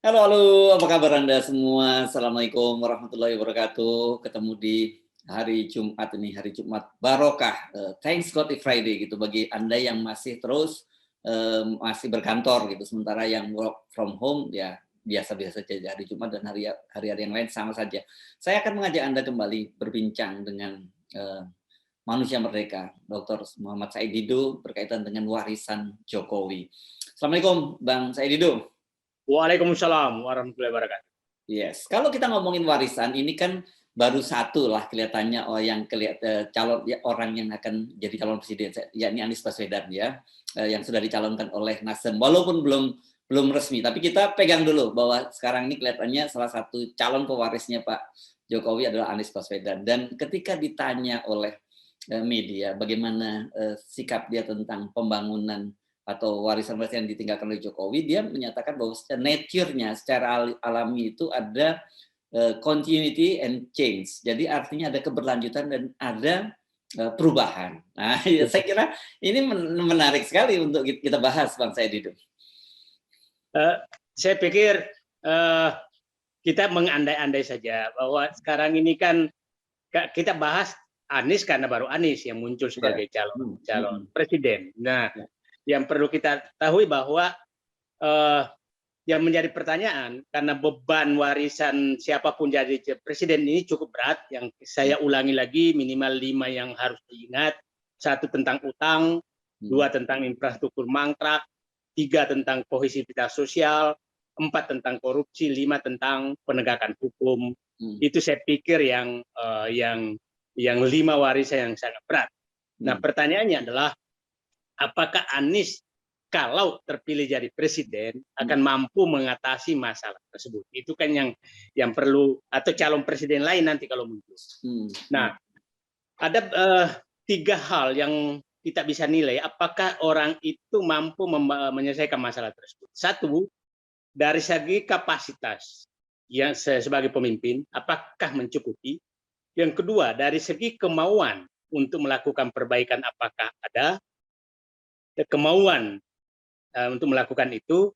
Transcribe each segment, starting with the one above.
Halo, halo, apa kabar Anda semua? Assalamualaikum warahmatullahi wabarakatuh. Ketemu di hari Jumat ini, hari Jumat barokah. Thanks God it's Friday gitu bagi Anda yang masih terus masih berkantor gitu. Sementara yang work from home ya biasa-biasa saja hari Jumat dan hari-hari yang lain sama saja. Saya akan mengajak Anda kembali berbincang dengan manusia merdeka, Dr. Muhammad Said Didu berkaitan dengan warisan Jokowi. Assalamualaikum, Bang Said Didu. Waalaikumsalam warahmatullahi wabarakatuh. Yes, kalau kita ngomongin warisan ini kan baru satu lah kelihatannya yang calon ya, orang yang akan jadi calon presiden, yakni Anies Baswedan ya, yang sudah dicalonkan oleh Nasdem. Walaupun belum resmi, tapi kita pegang dulu bahwa sekarang ini kelihatannya salah satu calon pewarisnya Pak Jokowi adalah Anies Baswedan. Dan ketika ditanya oleh media bagaimana sikap dia tentang pembangunan atau warisan-warisan yang ditinggalkan oleh Jokowi, dia menyatakan bahwa nature-nya secara alami itu ada continuity and change. Jadi artinya ada keberlanjutan dan ada perubahan. Nah, ya, saya kira ini menarik sekali untuk kita bahas, Bang Said itu. Saya pikir kita mengandai-andai saja bahwa sekarang ini kan kita bahas Anies karena baru Anies yang muncul sebagai calon presiden. Nah, yang perlu kita ketahui bahwa yang menjadi pertanyaan karena beban warisan siapapun jadi presiden ini cukup berat. Yang saya ulangi lagi minimal 5 yang harus diingat. 1 tentang utang, 2 tentang infrastruktur mangkrak, 3 tentang kohesivitas sosial, 4 tentang korupsi, 5 tentang penegakan hukum. Itu saya pikir yang 5 warisan yang sangat berat. Nah, pertanyaannya adalah apakah Anies kalau terpilih jadi presiden akan mampu mengatasi masalah tersebut? Itu kan yang perlu, atau calon presiden lain nanti kalau muncul. Nah, ada 3 hal yang kita bisa nilai apakah orang itu mampu menyelesaikan masalah tersebut. 1, dari segi kapasitas yang sebagai pemimpin, apakah mencukupi? Yang kedua, dari segi kemauan untuk melakukan perbaikan, apakah ada kemauan untuk melakukan itu.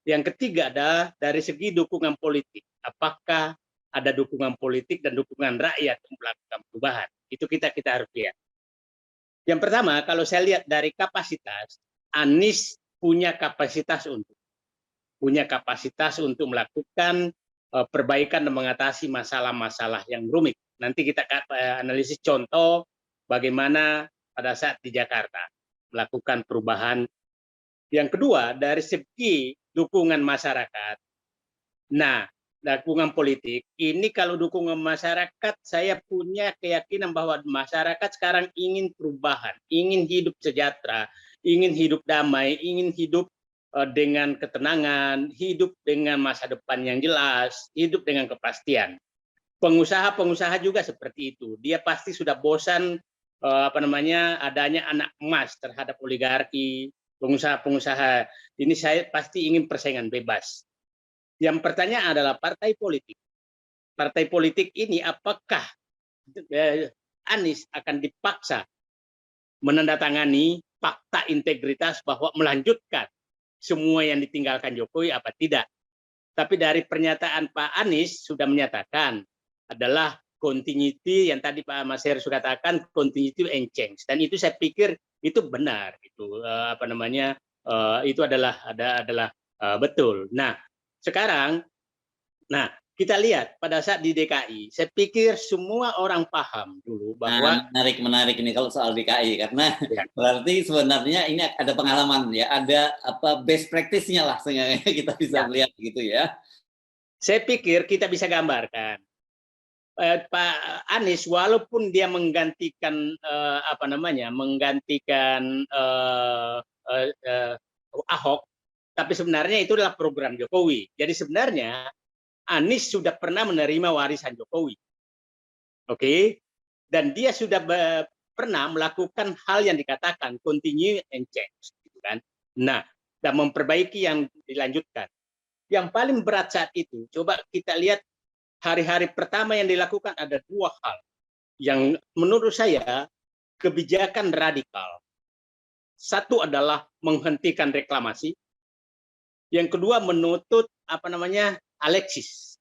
Yang ketiga ada dari segi dukungan politik, apakah ada dukungan politik dan dukungan rakyat untuk melakukan perubahan. Itu kita harus lihat. Yang pertama, kalau saya lihat dari kapasitas, Anies punya kapasitas untuk melakukan perbaikan dan mengatasi masalah-masalah yang rumit. Nanti kita analisis contoh bagaimana pada saat di Jakarta melakukan perubahan. Yang kedua, dari segi dukungan masyarakat. Nah, dukungan politik, ini kalau dukungan masyarakat, saya punya keyakinan bahwa masyarakat sekarang ingin perubahan, ingin hidup sejahtera, ingin hidup damai, ingin hidup dengan ketenangan, hidup dengan masa depan yang jelas, hidup dengan kepastian. Pengusaha-pengusaha juga seperti itu. Dia pasti sudah bosan adanya anak emas terhadap oligarki. Pengusaha-pengusaha ini saya pasti ingin persaingan bebas. Yang pertanyaan adalah partai politik. Partai politik ini apakah Anies akan dipaksa menandatangani fakta integritas bahwa melanjutkan semua yang ditinggalkan Jokowi apa tidak? Tapi dari pernyataan Pak Anies sudah menyatakan adalah continuity yang tadi Pak Mas Heru sudah katakan continuity and change, dan itu saya pikir itu benar, itu itu adalah betul. Nah, sekarang kita lihat pada saat di DKI, saya pikir semua orang paham dulu bahwa menarik ini kalau soal DKI karena berarti sebenarnya ini ada pengalaman ya, ada best practice-nya lah sehingga kita bisa melihat gitu ya. Saya pikir kita bisa gambarkan Pak Anies walaupun dia menggantikan Ahok, tapi sebenarnya itu adalah program Jokowi. Jadi sebenarnya Anies sudah pernah menerima warisan Jokowi, oke? Dan dia sudah pernah melakukan hal yang dikatakan continue and change, gitu kan? Nah, dan memperbaiki yang dilanjutkan. Yang paling berat saat itu, coba kita lihat hari-hari pertama yang dilakukan ada 2 hal yang menurut saya kebijakan radikal. 1 adalah menghentikan reklamasi, yang kedua menuntut apa namanya Alexis.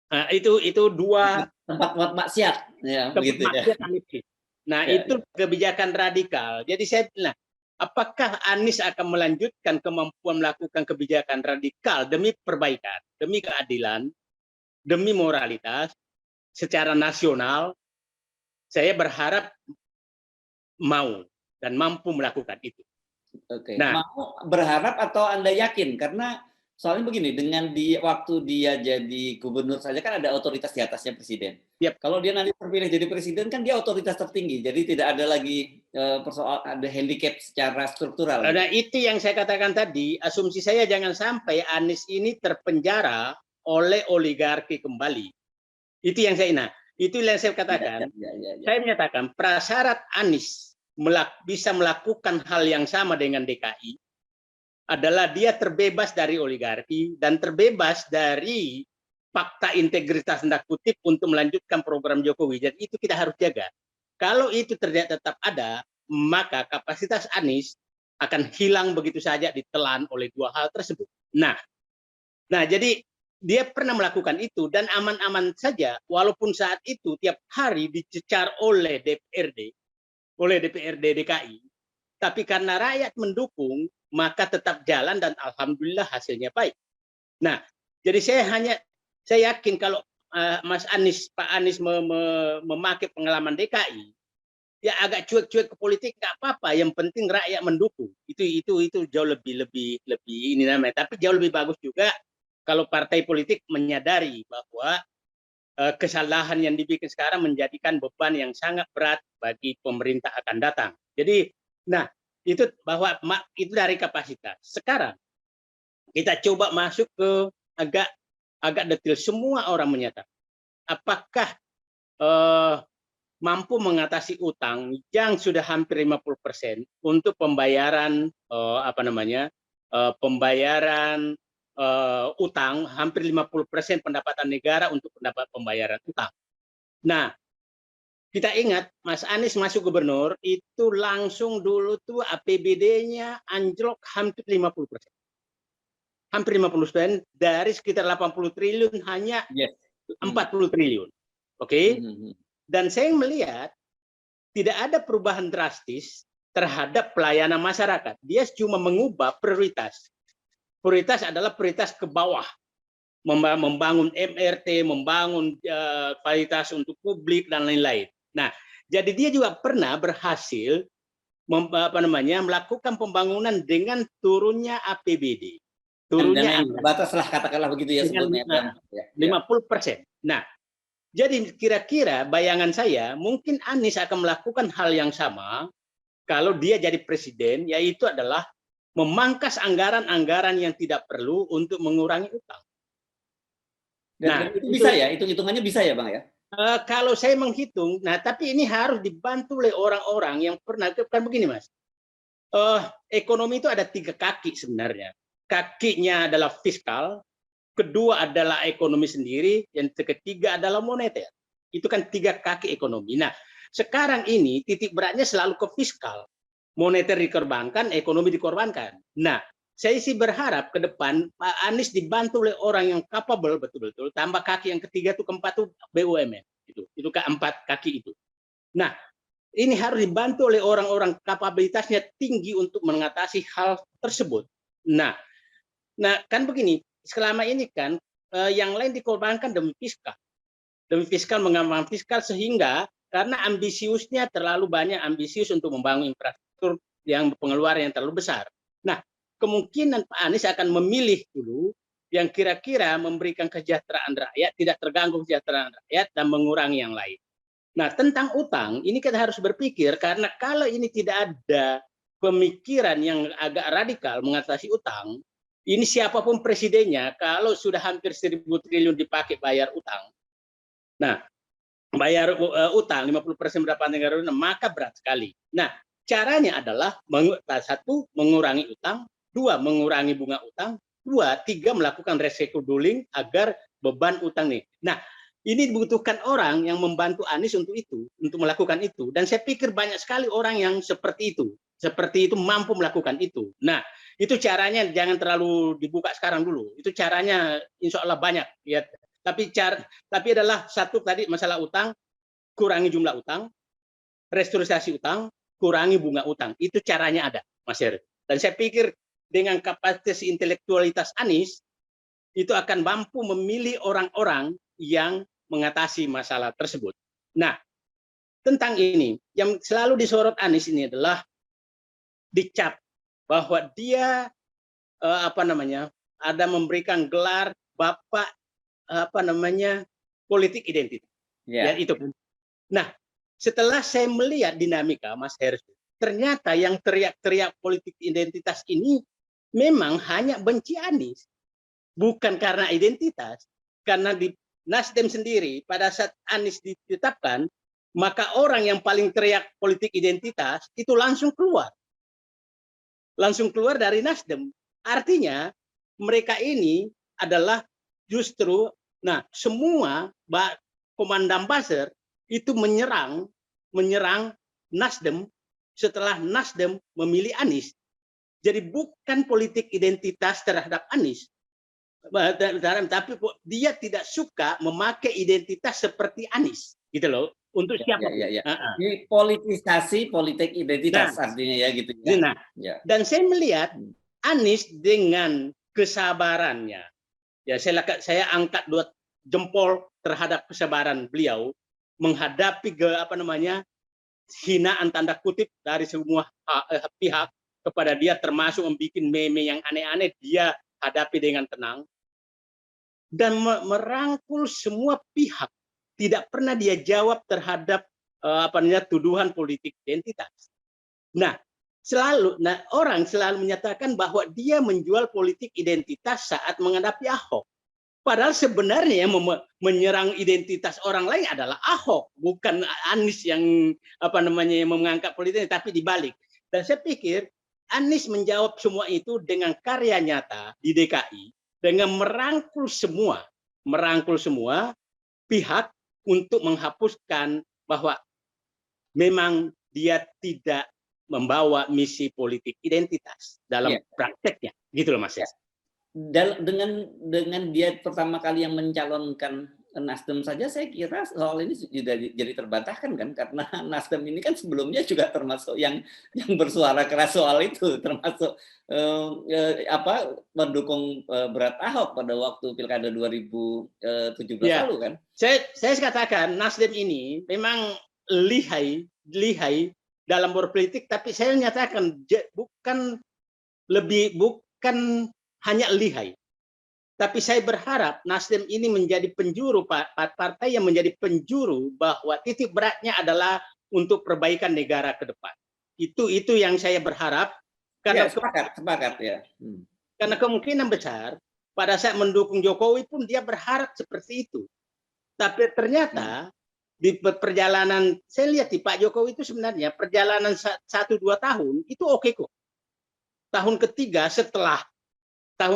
Nah, itu dua tempat buat maksiat, ya begitu ya. maksiat Alexis. Nah, Ya, itu kebijakan radikal. Jadi saya bilang, apakah Anies akan melanjutkan kemampuan melakukan kebijakan radikal demi perbaikan, demi keadilan, demi moralitas secara nasional? Saya berharap mau dan mampu melakukan itu. Oke. Nah, Mau berharap atau Anda yakin? Karena soalnya begini, dengan waktu dia jadi gubernur saja kan ada otoritas di atasnya presiden. yep. Kalau dia nanti terpilih jadi presiden kan dia otoritas tertinggi, jadi tidak ada lagi persoalan ada handicap secara struktural. Nah, itu yang saya katakan tadi, asumsi saya jangan sampai Anies ini terpenjara oleh oligarki kembali. Itu yang saya katakan. Saya menyatakan prasyarat Anies bisa melakukan hal yang sama dengan DKI adalah dia terbebas dari oligarki dan terbebas dari fakta integritas tanda kutip untuk melanjutkan program Jokowi. Jadi itu kita harus jaga. Kalau itu tetap ada, maka kapasitas Anies akan hilang begitu saja ditelan oleh dua hal tersebut. Nah, jadi dia pernah melakukan itu dan aman-aman saja, walaupun saat itu tiap hari dicecar oleh DPRD DKI, tapi karena rakyat mendukung, maka tetap jalan dan alhamdulillah hasilnya baik. Nah, jadi saya yakin kalau Pak Anies memakai pengalaman DKI, ya agak cuek-cuek ke politik nggak apa-apa, yang penting rakyat mendukung. Itu jauh lebih ini namanya. Tapi jauh lebih bagus juga kalau partai politik menyadari bahwa kesalahan yang dibikin sekarang menjadikan beban yang sangat berat bagi pemerintah akan datang. Jadi, nah itu bahwa itu dari kapasitas. Sekarang kita coba masuk ke agak detail. Semua orang menyatakan apakah mampu mengatasi utang yang sudah hampir 50% untuk pembayaran pembayaran utang, hampir 50% pendapatan negara untuk pembayaran utang. Nah, kita ingat Mas Anies masuk gubernur itu langsung dulu tuh APBD-nya anjlok hampir 50%. Hampir 50% dari sekitar 80 triliun hanya 40 triliun. Oke? Dan saya melihat tidak ada perubahan drastis terhadap pelayanan masyarakat. Dia cuma mengubah prioritas. Prioritas adalah prioritas ke bawah. Membangun MRT, membangun fasilitas untuk publik, dan lain-lain. Nah, jadi dia juga pernah berhasil melakukan pembangunan dengan turunnya APBD. Turunnya batas lah, katakanlah begitu ya sebutnya. 50%. Nah, jadi kira-kira bayangan saya mungkin Anies akan melakukan hal yang sama kalau dia jadi presiden, yaitu adalah memangkas anggaran-anggaran yang tidak perlu untuk mengurangi utang. Nah, itu bisa ya, hitung-hitungannya bisa ya Bang ya? Kalau saya menghitung, nah tapi ini harus dibantu oleh orang-orang yang pernah, kan begini Mas, ekonomi itu ada 3 kaki sebenarnya. Kakinya adalah fiskal, kedua adalah ekonomi sendiri, yang ketiga adalah moneter. Itu kan 3 kaki ekonomi. Nah, sekarang ini titik beratnya selalu ke fiskal. Moneter dikorbankan, ekonomi dikorbankan. Nah, saya sih berharap ke depan Pak Anies dibantu oleh orang yang capable betul-betul. Tambah kaki yang ketiga itu, keempat itu BUMN. Itu keempat kaki itu. Nah, ini harus dibantu oleh orang-orang kapabilitasnya tinggi untuk mengatasi hal tersebut. Nah, kan begini, selama ini kan yang lain dikorbankan demi fiskal, mengembangkan fiskal, sehingga karena ambisiusnya terlalu banyak, ambisius untuk membangun infrastruktur yang pengeluaran yang terlalu besar. Nah, kemungkinan Pak Anies akan memilih dulu yang kira-kira memberikan kesejahteraan rakyat, tidak terganggu kesejahteraan rakyat, dan mengurangi yang lain. Nah, tentang utang, ini kita harus berpikir, karena kalau ini tidak ada pemikiran yang agak radikal mengatasi utang, ini siapapun presidennya, kalau sudah hampir 1.000 triliun dipakai bayar utang, nah, bayar utang 50% pendapatan negara, maka berat sekali. Nah, caranya adalah satu, mengurangi utang, dua, mengurangi bunga utang, dua, tiga, melakukan rescheduling agar beban utang nih. Nah, ini dibutuhkan orang yang membantu Anies untuk itu, untuk melakukan itu. Dan saya pikir banyak sekali orang yang seperti itu mampu melakukan itu. Nah, Itu caranya jangan terlalu dibuka sekarang dulu. Itu caranya insya Allah banyak. Ya. Tapi adalah satu tadi masalah utang, kurangi jumlah utang, restrukturisasi utang, kurangi bunga utang. Itu caranya ada, Mas Heri. Dan saya pikir dengan kapasitas intelektualitas Anies, itu akan mampu memilih orang-orang yang mengatasi masalah tersebut. Nah, tentang ini, yang selalu disorot Anies ini adalah dicap bahwa dia ada memberikan gelar bapak politik identitas. Ya itu. Nah, setelah saya melihat dinamika Mas Heru, ternyata yang teriak-teriak politik identitas ini memang hanya benci Anies, bukan karena identitas, karena di Nasdem sendiri pada saat Anies ditetapkan, maka orang yang paling teriak politik identitas itu langsung keluar dari Nasdem. Artinya mereka ini adalah justru, nah semua komandan buzzer itu menyerang Nasdem setelah Nasdem memilih Anies. Jadi bukan politik identitas terhadap Anies, tapi dia tidak suka memakai identitas seperti Anies, gitu loh. Untuk siapa? Ini politisasi politik identitas artinya ya gitu ya. Nah, dan saya melihat Anies dengan kesabarannya, ya saya angkat 2 jempol terhadap kesabaran beliau menghadapi hinaan tanda kutip dari semua pihak kepada dia, termasuk membuat meme yang aneh-aneh, dia hadapi dengan tenang dan merangkul semua pihak. Tidak pernah dia jawab terhadap tuduhan politik identitas. Nah, orang selalu menyatakan bahwa dia menjual politik identitas saat menghadapi Ahok. Padahal sebenarnya yang menyerang identitas orang lain adalah Ahok, bukan Anies yang yang mengangkat politik, tapi dibalik. Dan saya pikir Anies menjawab semua itu dengan karya nyata di DKI, dengan merangkul semua pihak untuk menghapuskan bahwa memang dia tidak membawa misi politik identitas dalam prakteknya, gitu loh Mas. Dengan dia pertama kali yang mencalonkan Nasdem saja, saya kira soal ini sudah jadi terbantahkan kan, karena Nasdem ini kan sebelumnya juga termasuk yang bersuara keras soal itu, termasuk mendukung berat Ahok pada waktu pilkada 2017 lalu kan. Saya katakan Nasdem ini memang lihai dalam berpolitik, tapi saya nyatakan bukan hanya lihai. Tapi saya berharap Nasdem ini menjadi penjuru, partai yang menjadi penjuru bahwa titik beratnya adalah untuk perbaikan negara ke depan. Itu yang saya berharap. Karena sepakat ya. Karena kemungkinan besar pada saat mendukung Jokowi pun dia berharap seperti itu. Tapi ternyata di perjalanan, saya lihat di Pak Jokowi itu sebenarnya perjalanan 1-2 tahun itu oke kok. Tahun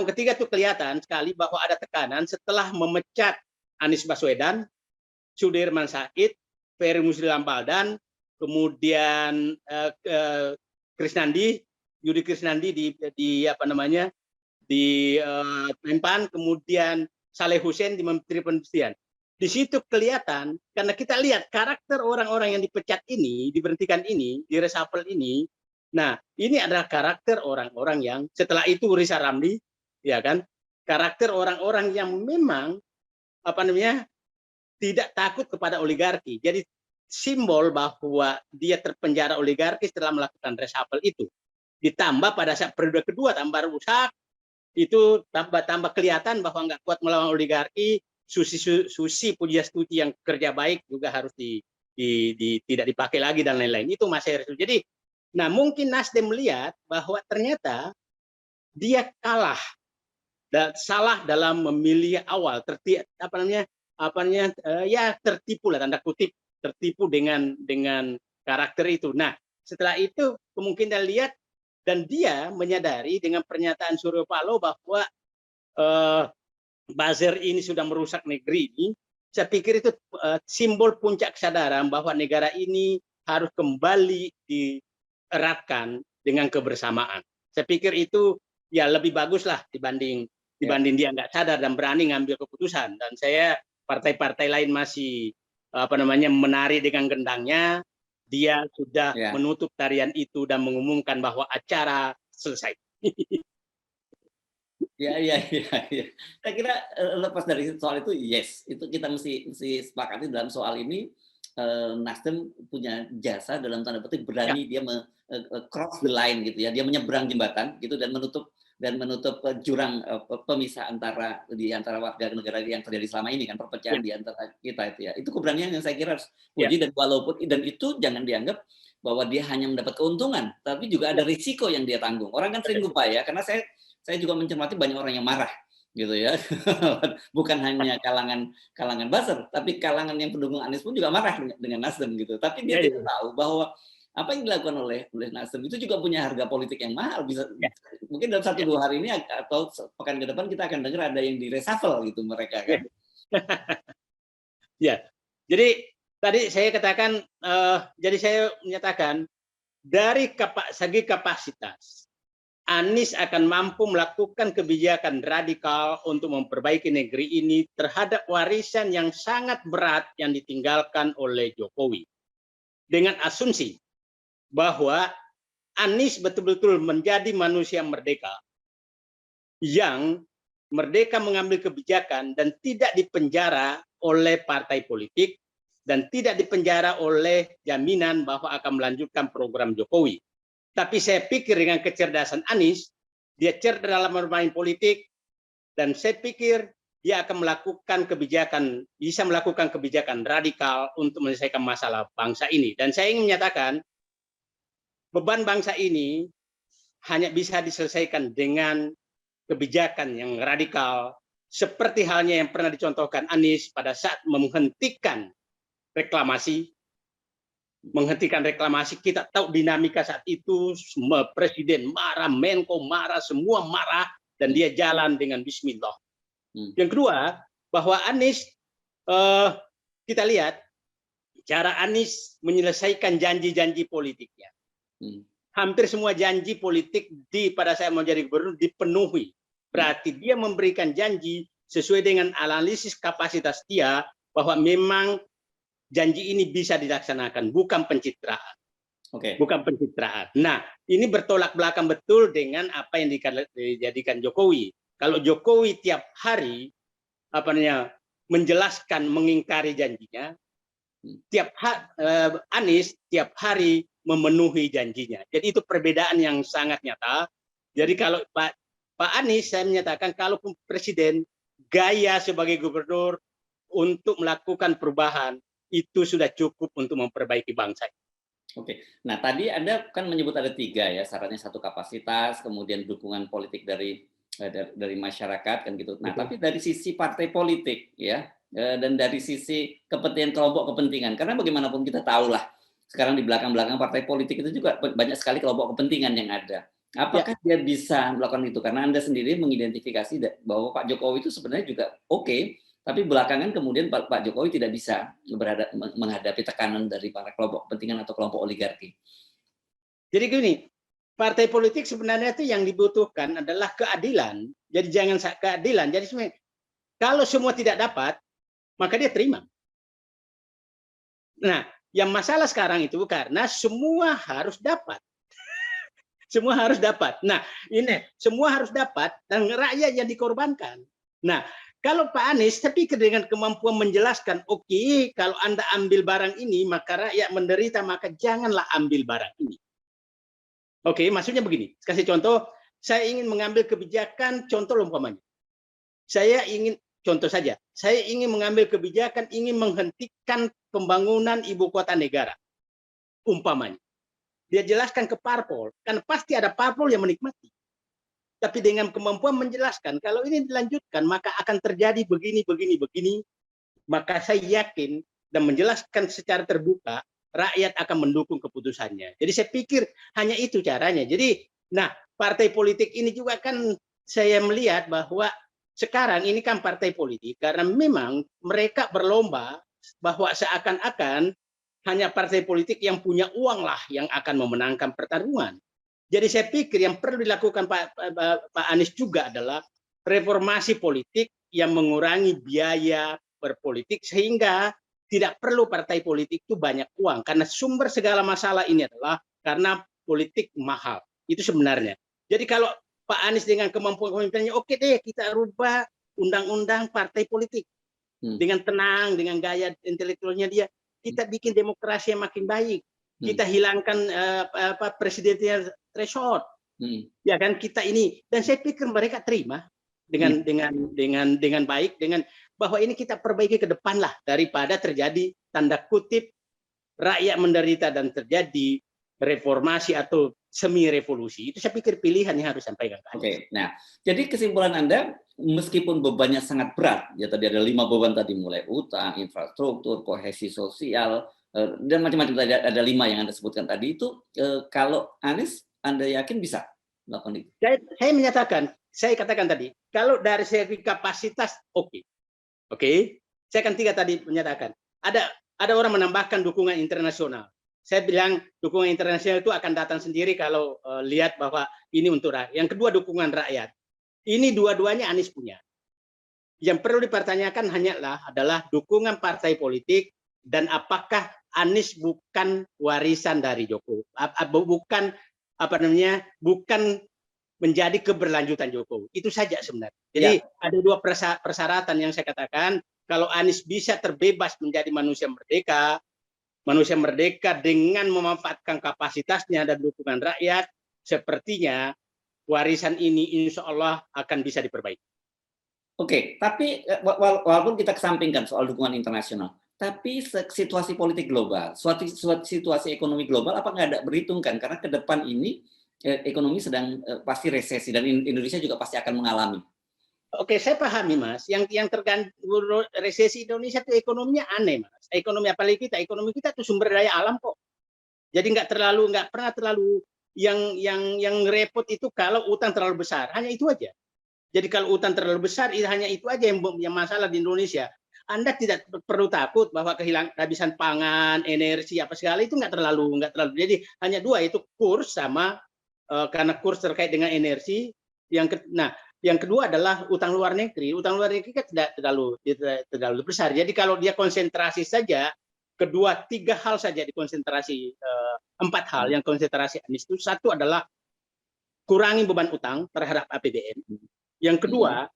ketiga itu kelihatan sekali bahwa ada tekanan setelah memecat Anies Baswedan, Sudirman Said, Ferry Muslim Baldan, kemudian Yudi Krisnandi di Menpan, kemudian Saleh Hussein di Menteri Perindustrian. Di situ kelihatan, karena kita lihat karakter orang-orang yang dipecat ini, diberhentikan ini, di reshuffle ini. Nah, ini adalah karakter orang-orang yang setelah itu Riza Ramli, ya kan, karakter orang-orang yang memang tidak takut kepada oligarki. Jadi simbol bahwa dia terpenjara oligarki setelah melakukan reshuffle itu. Ditambah pada saat periode kedua tambah rusak, itu tambah kelihatan bahwa nggak kuat melawan oligarki. Susi Pujiastuti yang kerja baik juga harus tidak dipakai lagi dan lain-lain. Itu Mas Heru. Jadi, nah mungkin Nasdem melihat bahwa ternyata dia kalah dan salah dalam memilih awal, tertipu lah tanda kutip, tertipu dengan karakter itu. Nah, setelah itu kemungkinan lihat dan dia menyadari dengan pernyataan Suryo Paloh bahwa buzzer ini sudah merusak negeri ini. Saya pikir itu simbol puncak kesadaran bahwa negara ini harus kembali dieratkan dengan kebersamaan. Saya pikir itu ya lebih bagus lah dibanding dia nggak sadar dan berani ngambil keputusan. Dan saya partai-partai lain masih menari dengan gendangnya, dia sudah menutup tarian itu dan mengumumkan bahwa acara selesai. Ya. Saya kira lepas dari soal itu, yes, itu kita mesti sepakati dalam soal ini. Nasdem punya jasa dalam tanda petik, berani dia cross the line gitu ya, dia menyeberang jembatan gitu dan menutup jurang pemisah di antara warga negara yang terjadi selama ini kan, perpecahan di antara kita itu ya. Itu keberanian yang saya kira harus puji, dan walaupun itu jangan dianggap bahwa dia hanya mendapat keuntungan, tapi juga ada risiko yang dia tanggung. Orang kan sering lupa ya, karena saya juga mencermati banyak orang yang marah gitu ya. Bukan hanya kalangan buzzer, tapi kalangan yang pendukung Anies pun juga marah dengan Nasdem gitu. Tapi dia tidak tahu bahwa apa yang dilakukan oleh Nasdem itu juga punya harga politik yang mahal. Bisa mungkin dalam 1-2 hari ini atau pekan ke depan kita akan dengar ada yang di reshuffle gitu mereka kan. Ya. Jadi tadi saya katakan, jadi saya menyatakan dari segi kapasitas, Anies akan mampu melakukan kebijakan radikal untuk memperbaiki negeri ini terhadap warisan yang sangat berat yang ditinggalkan oleh Jokowi. Dengan asumsi bahwa Anies betul-betul menjadi manusia merdeka, yang merdeka mengambil kebijakan dan tidak dipenjara oleh partai politik, dan tidak dipenjara oleh jaminan bahwa akan melanjutkan program Jokowi. Tapi saya pikir dengan kecerdasan Anies, dia cerdas dalam bermain politik, dan saya pikir dia akan bisa melakukan kebijakan radikal untuk menyelesaikan masalah bangsa ini. Dan saya ingin menyatakan, beban bangsa ini hanya bisa diselesaikan dengan kebijakan yang radikal, seperti halnya yang pernah dicontohkan Anies pada saat menghentikan reklamasi. Kita tahu dinamika saat itu, semua presiden marah, Menko marah, semua marah, dan dia jalan dengan bismillah. Yang kedua, bahwa Anies, kita lihat cara Anies menyelesaikan janji-janji politiknya. Hampir semua janji politik pada saat mau jadi gubernur dipenuhi. Berarti dia memberikan janji sesuai dengan analisis kapasitas dia, bahwa memang janji ini bisa dilaksanakan, bukan pencitraan. Bukan pencitraan. Nah, ini bertolak belakang betul dengan apa yang dijadikan Jokowi. Kalau Jokowi tiap hari menjelaskan, mengingkari janjinya, Anies tiap hari memenuhi janjinya. Jadi itu perbedaan yang sangat nyata. Jadi kalau Pak Anies, saya menyatakan, kalaupun presiden, gaya sebagai gubernur untuk melakukan perubahan itu sudah cukup untuk memperbaiki bangsa. Nah tadi Anda kan menyebut ada 3 ya syaratnya, 1 kapasitas, kemudian dukungan politik dari masyarakat kan gitu. Nah tapi dari sisi partai politik ya, dan dari sisi kelompok kepentingan, karena bagaimanapun kita tahu lah sekarang di belakang partai politik itu juga banyak sekali kelompok kepentingan yang ada. Apakah dia bisa melakukan itu? Karena Anda sendiri mengidentifikasi bahwa Pak Jokowi itu sebenarnya juga tapi belakangan kemudian Pak Jokowi tidak bisa menghadapi tekanan dari para kelompok kepentingan atau kelompok oligarki. Jadi gini, partai politik sebenarnya itu yang dibutuhkan adalah keadilan. Jadi jangan keadilan. Jadi sebenarnya kalau semua tidak dapat, maka dia terima. Nah, yang masalah sekarang itu karena semua harus dapat. Semua harus dapat. Nah, ini semua harus dapat dan rakyat yang dikorbankan. Nah, kalau Pak Anies, saya pikir dengan kemampuan menjelaskan, oke, kalau Anda ambil barang ini, maka rakyat menderita, maka janganlah ambil barang ini. Oke, maksudnya begini, kasih contoh, saya ingin mengambil kebijakan, contoh umpamanya. Contoh saja, saya ingin mengambil kebijakan, ingin menghentikan pembangunan ibu kota negara. Umpamanya. Dia jelaskan ke parpol, kan pasti ada parpol yang menikmati. Tapi dengan kemampuan menjelaskan, kalau ini dilanjutkan, maka akan terjadi begini, maka saya yakin dan menjelaskan secara terbuka, rakyat akan mendukung keputusannya. Jadi saya pikir hanya itu caranya. Jadi, nah partai politik ini juga kan saya melihat bahwa sekarang ini kan partai politik, karena memang mereka berlomba bahwa seakan-akan hanya partai politik yang punya uang lah yang akan memenangkan pertarungan. Jadi saya pikir yang perlu dilakukan Pak Anies juga adalah reformasi politik yang mengurangi biaya berpolitik sehingga tidak perlu partai politik itu banyak uang, karena sumber segala masalah ini adalah karena politik mahal. Itu sebenarnya. Jadi kalau Pak Anies dengan kemampuan kepemimpinannya, oke deh kita rubah undang-undang partai politik dengan tenang, dengan gaya intelektualnya dia, kita bikin demokrasi yang makin baik. Kita hilangkan presidensial threshold, ya kan, kita ini, dan saya pikir mereka terima dengan baik, dengan bahwa ini kita perbaiki ke depan lah, daripada terjadi tanda kutip rakyat menderita dan terjadi reformasi atau semi revolusi. Itu saya pikir pilihan yang harus disampaikan. Oke, nah jadi kesimpulan Anda, meskipun bebannya sangat berat, ya tadi ada 5 beban tadi, mulai utang, infrastruktur, kohesi sosial, dan macam-macam tadi ada 5 yang Anda sebutkan tadi itu, kalau Anies Anda yakin bisa melakukan itu? Saya menyatakan, saya katakan tadi, kalau dari segi kapasitas oke. Saya akan 3 tadi menyatakan. Ada orang menambahkan dukungan internasional. Saya bilang dukungan internasional itu akan datang sendiri kalau lihat bahwa ini untuk rakyat. Yang kedua, dukungan rakyat. Ini dua-duanya Anies punya. Yang perlu dipertanyakan hanyalah adalah dukungan partai politik dan apakah Anies bukan warisan dari Jokowi, bukan menjadi keberlanjutan Jokowi. Itu saja sebenarnya. Jadi ada 2 persyaratan yang saya katakan. Kalau Anies bisa terbebas menjadi manusia merdeka dengan memanfaatkan kapasitasnya dan dukungan rakyat, sepertinya warisan ini insya Allah akan bisa diperbaiki. Oke, tapi walaupun kita kesampingkan soal dukungan internasional, tapi situasi politik global, suatu situasi ekonomi global, apa nggak ada berhitungkan? Karena ke depan ini ekonomi sedang pasti resesi dan Indonesia juga pasti akan mengalami. Oke, saya pahami Mas. Yang tergantung resesi Indonesia itu ekonominya aneh Mas. Apalagi ekonomi kita itu sumber daya alam kok. Jadi nggak pernah terlalu yang repot itu kalau utang terlalu besar. Hanya itu aja. Jadi kalau utang terlalu besar, hanya itu aja yang masalah di Indonesia. Anda tidak perlu takut bahwa kehabisan pangan, energi apa segala itu nggak terlalu. Jadi hanya 2, itu kurs sama karena kurs terkait dengan energi. Yang kedua adalah utang luar negeri. Utang luar negeri kan tidak terlalu besar. Jadi kalau dia konsentrasi saja, 3 hal saja dikonsentrasi, 4 hal yang konsentrasi Anies itu. 1 adalah kurangi beban utang terhadap APBN. Yang kedua,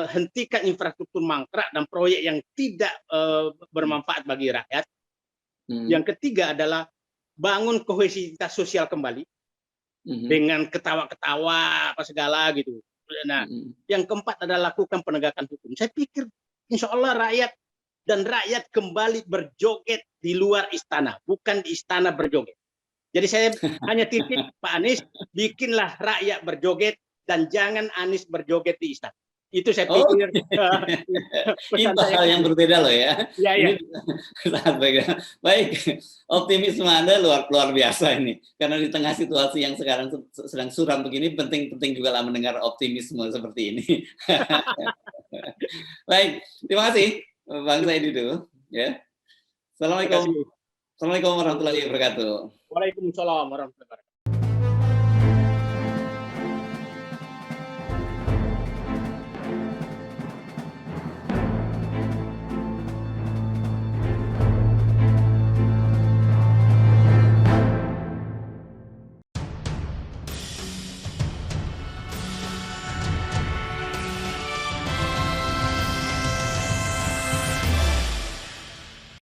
hentikan infrastruktur mangkrak dan proyek yang tidak bermanfaat bagi rakyat. Yang ketiga adalah bangun kohesivitas sosial kembali dengan ketawa-ketawa apa segala gitu. Nah, yang keempat adalah lakukan penegakan hukum. Saya pikir insya Allah rakyat kembali berjoget di luar istana, bukan di istana berjoget. Jadi saya hanya titip Pak Anies, bikinlah rakyat berjoget dan jangan Anies berjoget di istana. Itu saya pikir itu hal yang berbeda loh ya. Ini sangat baik. Optimisme Anda luar biasa ini. Karena di tengah situasi yang sekarang sedang suram begini, penting juga lah mendengar optimisme seperti ini. Baik, terima kasih Bang Said itu. Ya. Assalamualaikum warahmatullahi wabarakatuh. Waalaikumsalam warahmatullahi wabarakatuh.